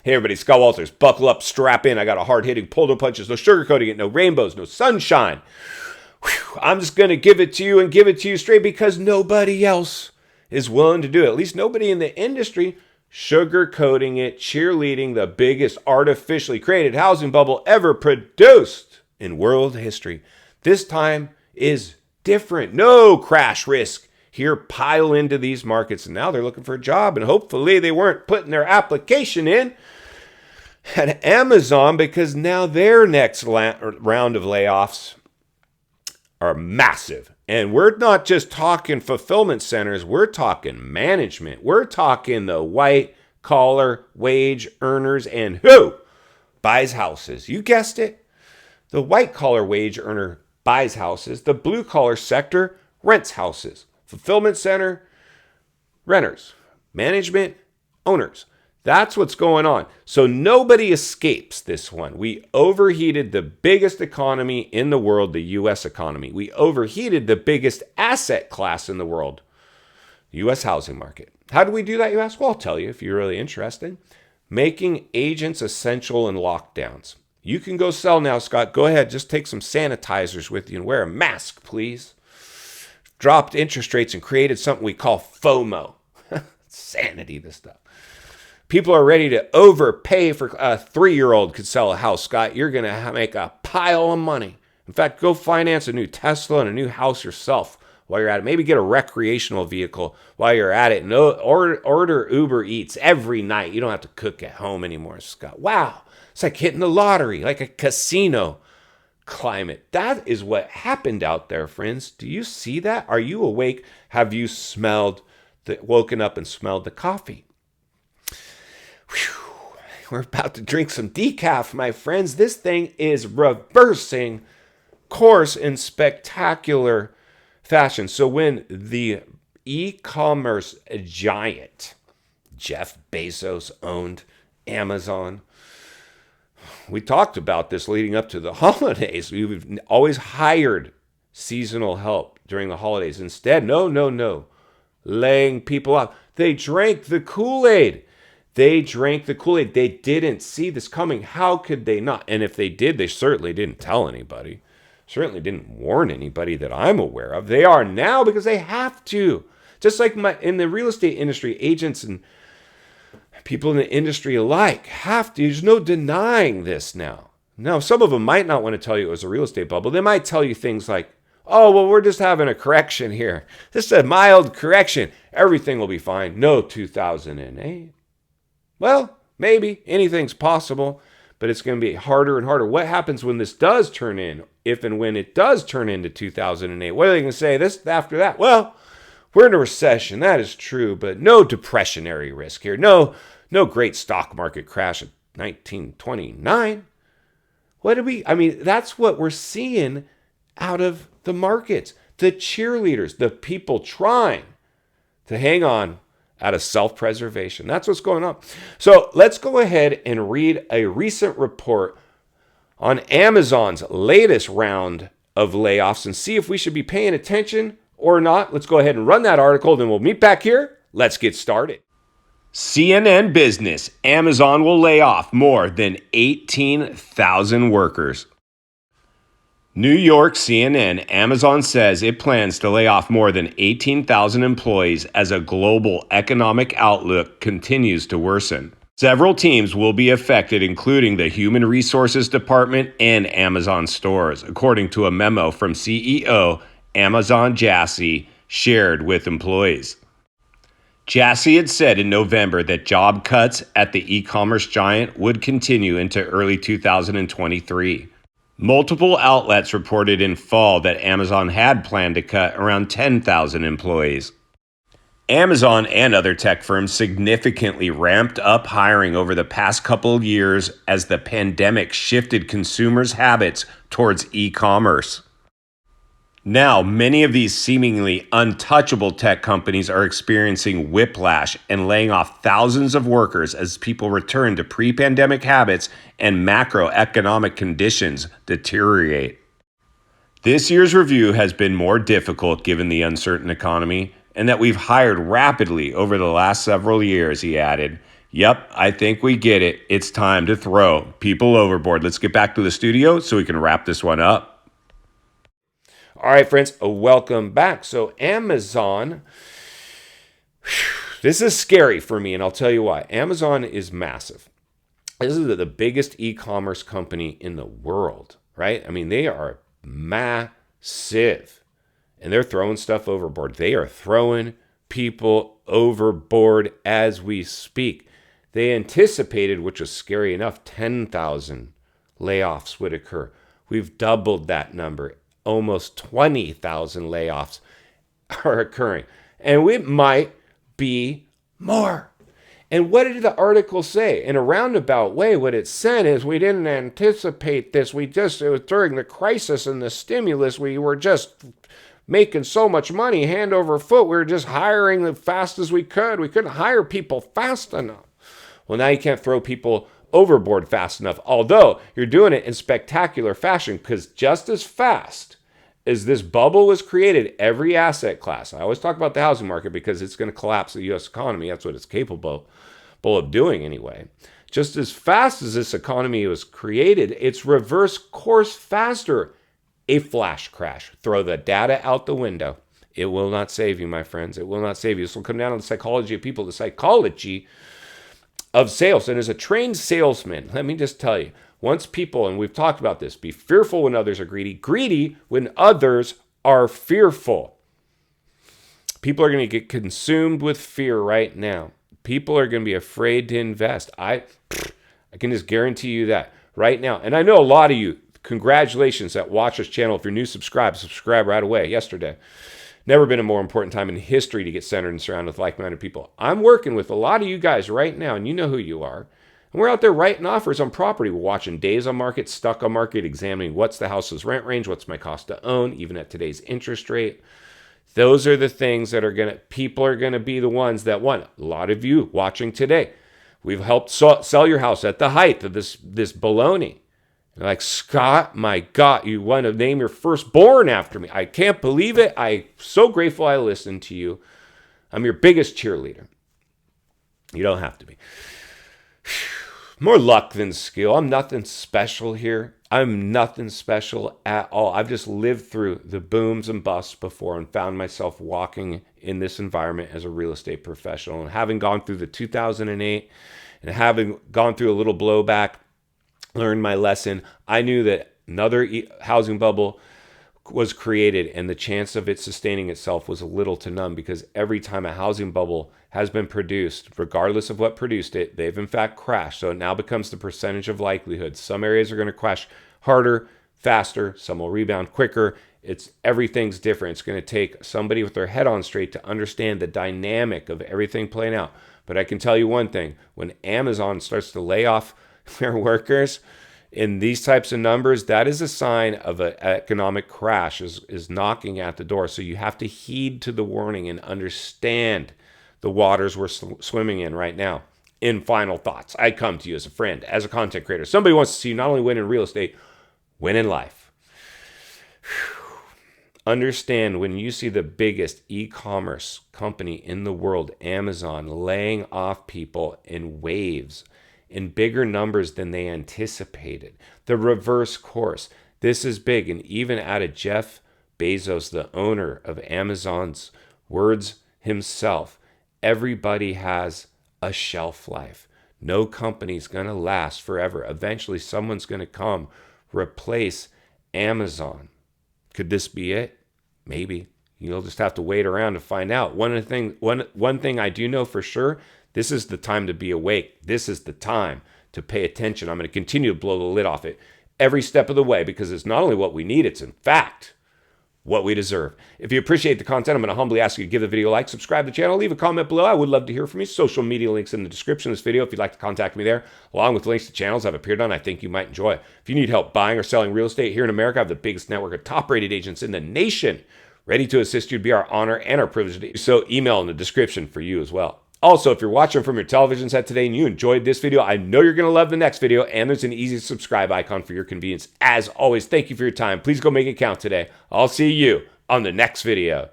Hey everybody, Scott Walters. Buckle up, strap in. I got a hard-hitting pull, no punches, no sugarcoating it, no rainbows, no sunshine. Whew. I'm just going to give it to you and give it to you straight because nobody else is willing to do it. At least nobody in the industry sugarcoating it, cheerleading the biggest artificially created housing bubble ever produced in world history. This time is different. No crash risk. Here pile into these markets, and now they're looking for a job, and hopefully they weren't putting their application in at Amazon because now their next round of layoffs are massive. And we're not just talking fulfillment centers, we're talking management. We're talking the white collar wage earners and who buys houses. You guessed it. The white collar wage earner buys houses. The blue collar sector rents houses. Fulfillment center, renters, management, owners. That's what's going on. So nobody escapes this one. We overheated the biggest economy in the world, the U.S. economy. We overheated the biggest asset class in the world, the U.S. housing market. How do we do that, you ask? Well, I'll tell you if you're really interested. Making agents essential in lockdowns. You can go sell now, Scott. Go ahead. Just take some sanitizers with you and wear a mask, please. Dropped interest rates and created something we call FOMO. Sanity, this stuff. People are ready to overpay for a 3-year-old could sell a house, Scott. You're going to make a pile of money. In fact, go finance a new Tesla and a new house yourself while you're at it. Maybe get a recreational vehicle while you're at it. And order Uber Eats every night. You don't have to cook at home anymore, Scott. Wow. It's like hitting the lottery, like a casino climate. That is what happened out there, friends. Do you see that? Are you awake? Have you woken up and smelled the coffee? Whew. We're about to drink some decaf, my friends. This thing is reversing course in spectacular fashion. So when the e-commerce giant, Jeff Bezos owned Amazon, we talked about this leading up to the holidays. We've always hired seasonal help during the holidays. Instead, no, laying people off. They drank the Kool-Aid. They didn't see this coming. How could they not? And if they did, they certainly didn't tell anybody. Certainly didn't warn anybody that I'm aware of. They are now because they have to. Just like in the real estate industry, agents and people in the industry alike have to. There's no denying this now. Now, some of them might not want to tell you it was a real estate bubble. They might tell you things like, oh, well, we're just having a correction here. This is a mild correction. Everything will be fine. No 2008. Well, maybe. Anything's possible, but it's going to be harder and harder. What happens when this does turn in, if and when it does turn into 2008? What are they going to say this after that? Well, we're in a recession. That is true, but no depressionary risk here. No great stock market crash in 1929. That's what we're seeing out of the markets. The cheerleaders, the people trying to hang on out of self-preservation. That's what's going on. So let's go ahead and read a recent report on Amazon's latest round of layoffs and see if we should be paying attention or not. Let's go ahead and run that article, then we'll meet back here. Let's get started. CNN Business. Amazon will lay off more than 18,000 workers. New York CNN. Amazon says it plans to lay off more than 18,000 employees as a global economic outlook continues to worsen. Several teams will be affected, including the Human Resources Department and Amazon stores, according to a memo from CEO Amazon Jassy shared with employees. Jassy had said in November that job cuts at the e-commerce giant would continue into early 2023. Multiple outlets reported in fall that Amazon had planned to cut around 10,000 employees. Amazon and other tech firms significantly ramped up hiring over the past couple of years as the pandemic shifted consumers' habits towards e-commerce. Now, many of these seemingly untouchable tech companies are experiencing whiplash and laying off thousands of workers as people return to pre-pandemic habits and macroeconomic conditions deteriorate. This year's review has been more difficult given the uncertain economy and that we've hired rapidly over the last several years, he added. Yep, I think we get it. It's time to throw people overboard. Let's get back to the studio so we can wrap this one up. All right, friends, welcome back. So Amazon, this is scary for me, and I'll tell you why. Amazon is massive. This is the biggest e-commerce company in the world, right? I mean, they are massive, and they're throwing stuff overboard. They are throwing people overboard as we speak. They anticipated, which was scary enough, 10,000 layoffs would occur. We've doubled that number. Almost 20,000 layoffs are occurring. And we might be more. And what did the article say? In a roundabout way, what it said is we didn't anticipate this. It was during the crisis and the stimulus, we were just making so much money hand over foot. We were just hiring as fast as we could. We couldn't hire people fast enough. Well, now you can't throw people overboard fast enough, although you're doing it in spectacular fashion, because just as fast as this bubble was created, every asset class, I always talk about the housing market because it's going to collapse the U.S. economy. That's what it's capable of doing anyway. Just as fast as this economy was created, it's reverse course faster. A flash crash. Throw the data out the window. It will not save you, my friends. It will not save you. This will come down to the psychology of people, the psychology of sales. And as a trained salesman, let me just tell you, once people, and we've talked about this, be fearful when others are greedy when others are fearful. People are going to get consumed with fear right now. People are going to be afraid to invest. I can just guarantee you that right now. And I know a lot of you, congratulations that watch this channel. If you're new, subscribe right away. Yesterday. Never been a more important time in history to get centered and surrounded with like-minded people. I'm working with a lot of you guys right now, and you know who you are. And we're out there writing offers on property. We're watching days on market, stuck on market, examining what's the house's rent range, what's my cost to own, even at today's interest rate. Those are the things that people are going to be the ones that want. A lot of you watching today, we've helped sell your house at the height of this baloney. You're like, Scott, my God, you want to name your firstborn after me. I can't believe it. I'm so grateful I listened to you. I'm your biggest cheerleader. You don't have to be. More luck than skill. I'm nothing special here. I'm nothing special at all. I've just lived through the booms and busts before and found myself walking in this environment as a real estate professional. And having gone through the 2008 and having gone through a little blowback, learned my lesson. I knew that another housing bubble was created and the chance of it sustaining itself was little to none, because every time a housing bubble has been produced, regardless of what produced it, they've in fact crashed. So it now becomes the percentage of likelihood. Some areas are going to crash harder, faster. Some will rebound quicker. Everything's different. It's going to take somebody with their head on straight to understand the dynamic of everything playing out. But I can tell you one thing, when Amazon starts to lay off their workers in these types of numbers, that is a sign of an economic crash is knocking at the door. So you have to heed to the warning and understand the waters we're swimming in right now. In final thoughts, I come to you as a friend, as a content creator. Somebody wants to see you not only win in real estate, win in life. Understand, when you see the biggest e-commerce company in the world, Amazon, laying off people in waves, in bigger numbers than they anticipated. The reverse course. This is big. And even out of Jeff Bezos, the owner of Amazon's words himself, everybody has a shelf life. No company's going to last forever. Eventually, someone's going to come replace Amazon. Could this be it? Maybe. You'll just have to wait around to find out. One thing I do know for sure, this is the time to be awake. This is the time to pay attention. I'm going to continue to blow the lid off it every step of the way, because it's not only what we need, it's in fact what we deserve. If you appreciate the content, I'm going to humbly ask you to give the video a like, subscribe to the channel, leave a comment below. I would love to hear from you. Social media links in the description of this video if you'd like to contact me there, along with links to channels I've appeared on I think you might enjoy. If you need help buying or selling real estate here in America, I have the biggest network of top-rated agents in the nation ready to assist you. It'd be our honor and our privilege to do so. Email in the description for you as well. Also, if you're watching from your television set today and you enjoyed this video, I know you're going to love the next video, and there's an easy subscribe icon for your convenience. As always, thank you for your time. Please go make it count today. I'll see you on the next video.